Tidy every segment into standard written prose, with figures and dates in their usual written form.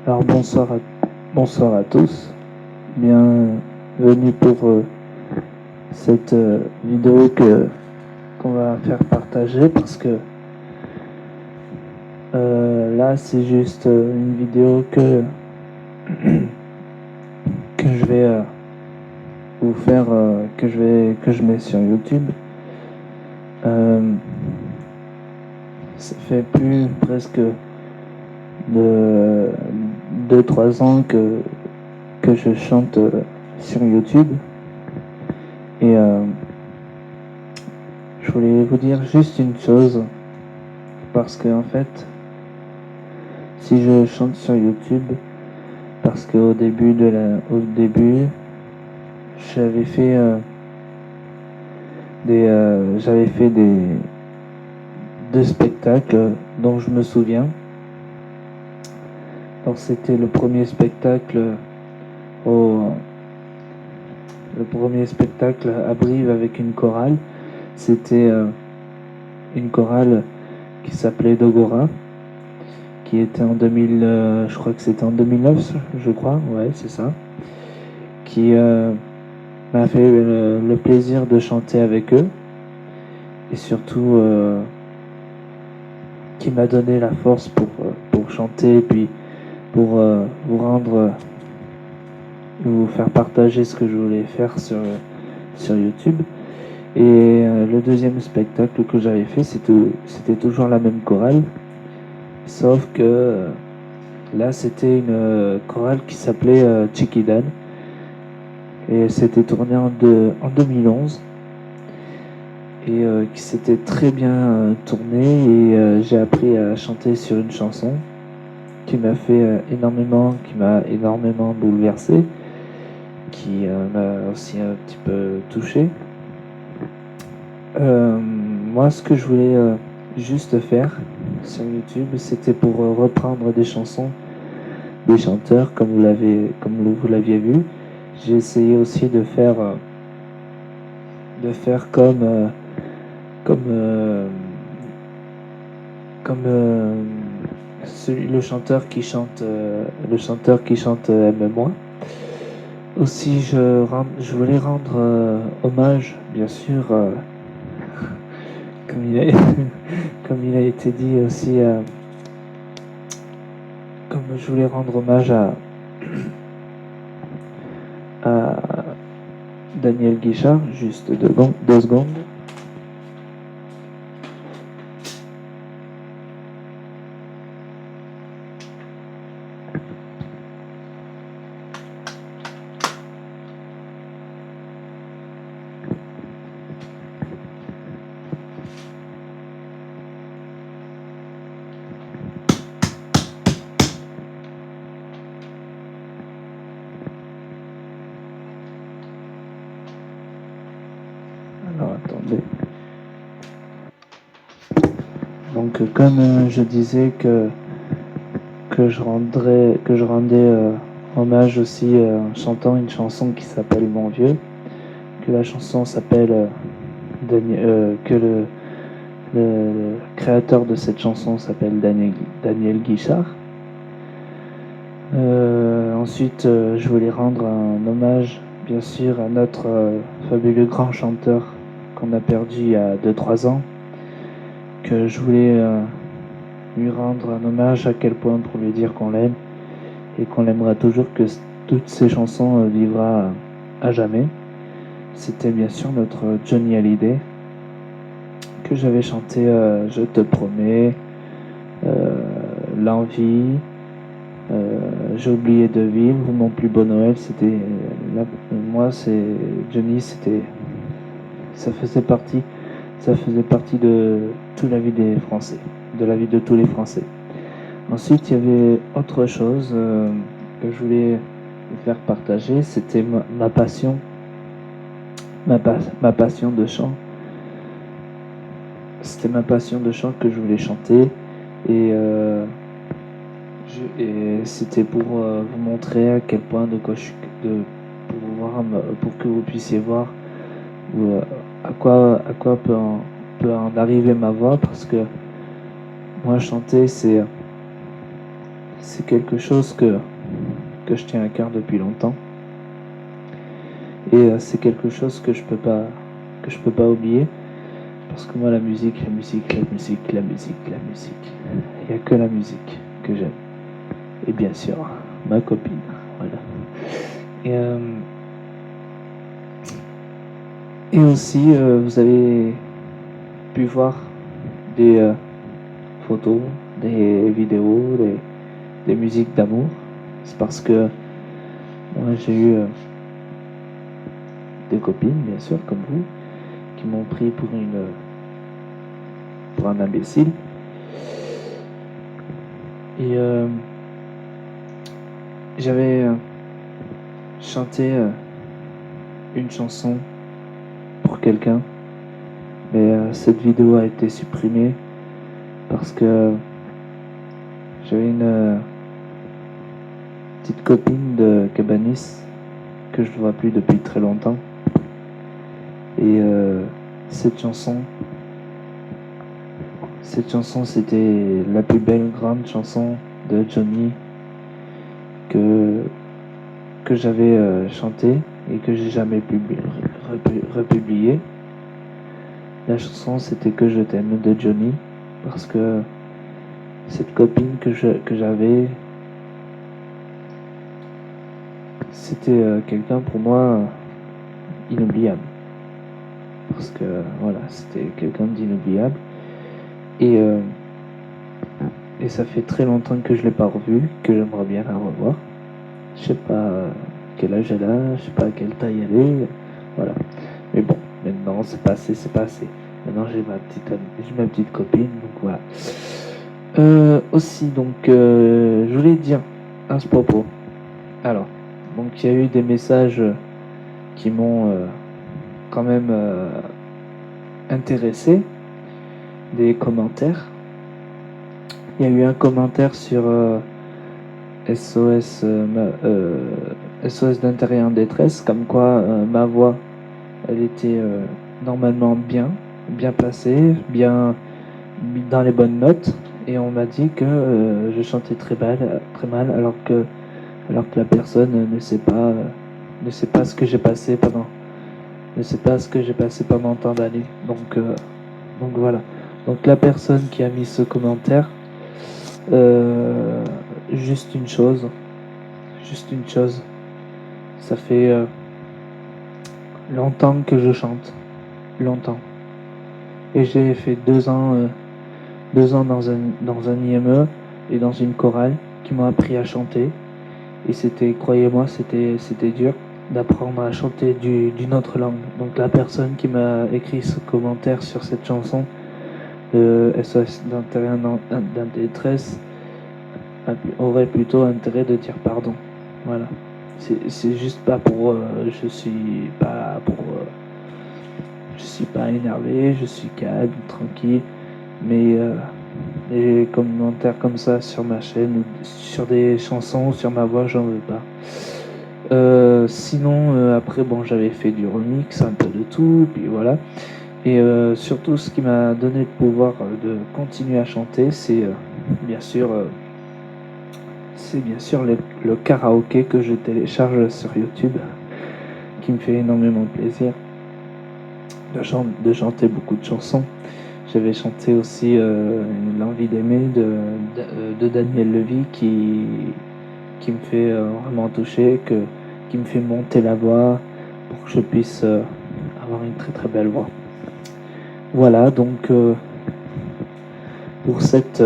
Alors bonsoir à tous, bienvenue pour cette vidéo qu'on va faire partager parce que là c'est juste une vidéo que je vais vous faire, que je mets sur YouTube. Ça fait plus presque de 2-3 ans que je chante sur YouTube et je voulais vous dire juste une chose, parce que en fait si je chante sur YouTube, parce qu'au début j'avais fait deux spectacles dont je me souviens. Donc c'était le premier spectacle à Brive avec une chorale. C'était une chorale qui s'appelait Dogora, qui était en 2000, je crois que c'était en 2009, je crois, ouais c'est ça, qui m'a fait le plaisir de chanter avec eux, et surtout qui m'a donné la force pour chanter, et puis pour vous faire partager ce que je voulais faire sur YouTube. Et le deuxième spectacle que j'avais fait, c'était toujours la même chorale, sauf que là c'était une chorale qui s'appelait Chikidan, et c'était tourné en 2011, et qui s'était très bien tourné, et j'ai appris à chanter sur une chanson qui m'a énormément bouleversé, qui m'a aussi un petit peu touché. Moi, ce que je voulais juste faire sur YouTube, c'était pour reprendre des chansons des chanteurs, comme vous l'aviez vu. J'ai essayé aussi de faire le chanteur qui chante Aime-moi. Aussi, je voulais rendre hommage, bien sûr, comme il a été dit aussi, comme je voulais rendre hommage à Daniel Guichard. Juste 2 secondes. Alors attendez. Donc comme je disais que je rendais hommage aussi en chantant une chanson qui s'appelle Mon Vieux, que la chanson s'appelle que le créateur de cette chanson s'appelle Daniel Guichard. Ensuite, je voulais rendre un hommage, bien sûr, à notre fabuleux grand chanteur qu'on a perdu il y a 2-3 ans, que je voulais lui rendre un hommage, à quel point, pour lui dire qu'on l'aime et qu'on l'aimera toujours, que toutes ses chansons vivra à jamais. C'était bien sûr notre Johnny Hallyday, que j'avais chanté Je te promets, L'envie, J'ai oublié de vivre, Mon plus beau Noël. Moi c'est Johnny, ça faisait partie de toute la vie des Français, de la vie de tous les Français. Ensuite, il y avait autre chose que je voulais vous faire partager, c'était ma passion de chant. C'était ma passion de chant que je voulais chanter, et c'était pour vous montrer à quel point pour que vous puissiez voir à quoi peut en arriver ma voix, parce que moi chanter c'est quelque chose que je tiens à cœur depuis longtemps. Et c'est quelque chose que je peux pas oublier. Parce que moi, la musique, il n'y a que la musique que j'aime. Et bien sûr, ma copine. Voilà. Et aussi, vous avez pu voir des photos, des vidéos, des musiques d'amour. C'est parce que moi, j'ai eu des copines, bien sûr, comme vous, qui m'ont pris pour un imbécile. Et j'avais chanté une chanson pour quelqu'un, mais cette vidéo a été supprimée parce que j'avais une petite copine de Cabanis que je ne vois plus depuis très longtemps. Et cette chanson, c'était la plus belle grande chanson de Johnny que j'avais chantée et que j'ai jamais republiée. La chanson, c'était Que je t'aime de Johnny, parce que cette copine que j'avais, c'était quelqu'un pour moi inoubliable. Parce que voilà, c'était quelqu'un d'inoubliable. Et ça fait très longtemps que je l'ai pas revue, que j'aimerais bien la revoir. Je sais pas quel âge elle a, je sais pas quelle taille elle est, voilà. Mais bon, maintenant c'est passé. Maintenant j'ai ma petite copine, donc voilà. Aussi, donc, je voulais dire à ce propos. Alors, donc il y a eu des messages qui m'ont quand même intéressé, des commentaires. Il y a eu un commentaire sur SOS d'intérêt en détresse, comme quoi ma voix, elle était normalement bien placée, bien dans les bonnes notes, et on m'a dit que je chantais très mal, alors que la personne ne sait pas ce que j'ai passé pendant tant d'années. Donc voilà. Donc la personne qui a mis ce commentaire, juste une chose, ça fait longtemps que je chante, longtemps. Et j'ai fait 2 ans dans un IME et dans une chorale qui m'ont appris à chanter. Et croyez-moi, c'était dur d'apprendre à chanter d'une autre langue. Donc la personne qui m'a écrit ce commentaire sur cette chanson, SOS d'intérêt en détresse, aurait plutôt intérêt de dire pardon. Voilà. C'est juste pas pour... je suis pas énervé, je suis calme, tranquille. Mais des commentaires comme ça sur ma chaîne, ou sur des chansons, sur ma voix, j'en veux pas. Sinon, après, bon, j'avais fait du remix, un peu de tout, puis voilà. Et surtout, ce qui m'a donné le pouvoir de continuer à chanter, c'est bien sûr le karaoké que je télécharge sur YouTube, qui me fait énormément plaisir de chanter beaucoup de chansons. J'avais chanté aussi L'envie d'aimer de Daniel Levy, qui me fait vraiment toucher, qui me fait monter la voix pour que je puisse avoir une très très belle voix. Voilà, donc pour cette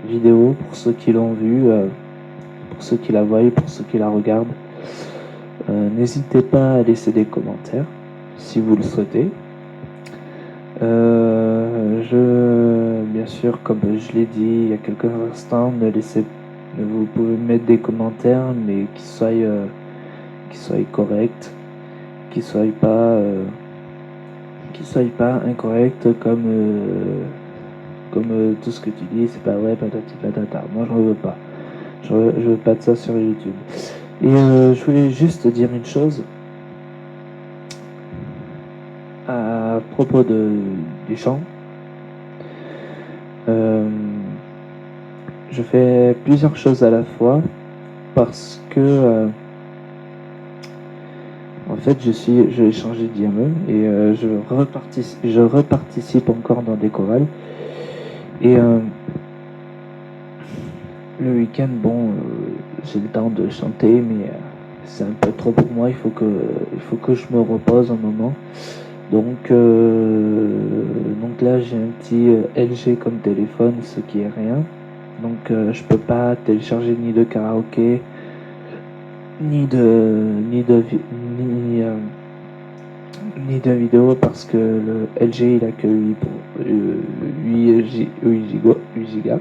vidéo, pour ceux qui l'ont vue, pour ceux qui la voient, pour ceux qui la regardent, n'hésitez pas à laisser des commentaires si vous le souhaitez. Bien sûr, comme je l'ai dit il y a quelques instants, vous pouvez mettre des commentaires, mais qui soient corrects, qui soient pas incorrects, comme tout ce que tu dis, c'est pas vrai, patati patata. Moi, j'en veux pas. Je veux pas de ça sur YouTube. Et je voulais juste dire une chose à propos du chant. je fais plusieurs choses à la fois parce que en fait j'ai changé d'IME et je reparticipe encore dans des chorales et le week-end j'ai le temps de chanter mais c'est un peu trop pour moi, il faut que je me repose un moment. Donc là j'ai un petit LG comme téléphone, ce qui est rien. Donc je peux pas télécharger ni de karaoké, ni ni de vidéo parce que le LG il a que 8 gigas.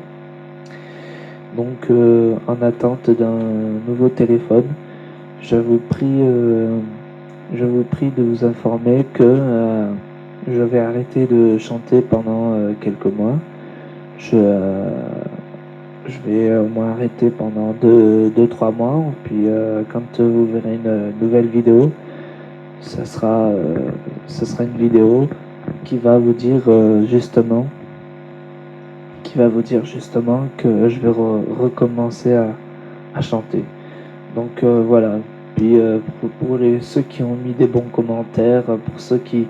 Donc en attente d'un nouveau téléphone, je vous prie, je vous prie de vous informer que je vais arrêter de chanter pendant quelques mois. Je vais au moins arrêter pendant 2-3 mois. Puis quand vous verrez une nouvelle vidéo, ça sera une vidéo qui va vous dire que je vais recommencer à chanter. Donc voilà. Puis pour ceux qui ont mis des bons commentaires, pour ceux qui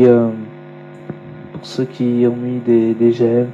ont mis des j'aime,